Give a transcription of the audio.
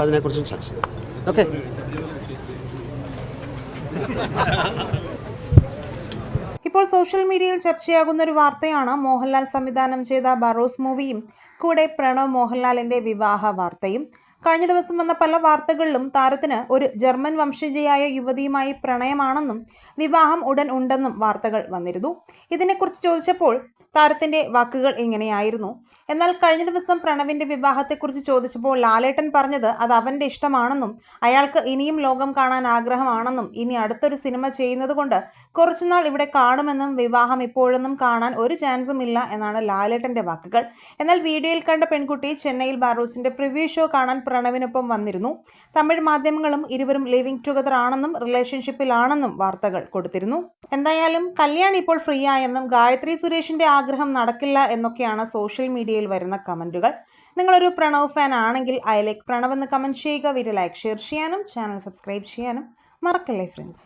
അതിനെക്കുറിച്ചും ചർച്ച ചെയ്യും. ഓക്കെ. ഇപ്പോൾ സോഷ്യൽ മീഡിയയിൽ ചർച്ചയാകുന്ന ഒരു വാർത്തയാണ് മോഹൻലാൽ സംവിധാനം ചെയ്ത ബറോസ് മൂവിയും കൂടെ പ്രണവ് മോഹൻലാലിന്റെ വിവാഹ വാർത്തയും. കഴിഞ്ഞ ദിവസം വന്ന പല വാർത്തകളിലും താരത്തിന് ഒരു ജർമ്മൻ വംശജയായ യുവതിയുമായി പ്രണയമാണെന്നും വിവാഹം ഉടൻ ഉണ്ടെന്നും വാർത്തകൾ വന്നിരുന്നു. ഇതിനെക്കുറിച്ച് ചോദിച്ചപ്പോൾ താരത്തിന്റെ വാക്കുകൾ ഇങ്ങനെയായിരുന്നു. എന്നാൽ കഴിഞ്ഞ ദിവസം പ്രണവിന്റെ വിവാഹത്തെക്കുറിച്ച് ചോദിച്ചപ്പോൾ ലാലേട്ടൻ പറഞ്ഞത് അത് അവന്റെ ഇഷ്ടമാണെന്നും അയാൾക്ക് ഇനിയും ലോകം കാണാൻ ആഗ്രഹമാണെന്നും ഇനി അടുത്തൊരു സിനിമ ചെയ്യുന്നത് കൊണ്ട് കുറച്ചുനാൾ ഇവിടെ കാണുമെന്നും വിവാഹം ഇപ്പോഴൊന്നും കാണാൻ ഒരു ചാൻസും ഇല്ല എന്നാണ് ലാലേട്ടന്റെ വാക്കുകൾ. എന്നാൽ വീഡിയോയിൽ കണ്ട പെൺകുട്ടി ചെന്നൈയിൽ ബറോസിന്റെ പ്രിവ്യൂ ഷോ കാണാൻ പ്രണവിനൊപ്പം വന്നിരുന്നു. തമിഴ് മാധ്യമങ്ങളും ഇരുവരും ലിവിംഗ് ടുഗദർ ആണെന്നും റിലേഷൻഷിപ്പിലാണെന്നും വാർത്തകൾ കൊടുത്തിരുന്നു. എന്തായാലും കല്യാൺ ഇപ്പോൾ ഫ്രീ ആയെന്നും ഗായത്രി സുരേഷിന്റെ ആഗ്രഹം നടക്കില്ല എന്നൊക്കെയാണ് സോഷ്യൽ മീഡിയയിൽ വരുന്ന കമന്റുകൾ. നിങ്ങളൊരു പ്രണവ് ഫാൻ ആണെങ്കിൽ ഐ ലൈക്ക് പ്രണവ് എന്ന് കമന്റ് ചെയ്യുക. വീഡിയോ ലൈക്ക് ഷെയർ ചെയ്യാനും ചാനൽ സബ്സ്ക്രൈബ് ചെയ്യാനും മറക്കല്ലേ ഫ്രണ്ട്സ്.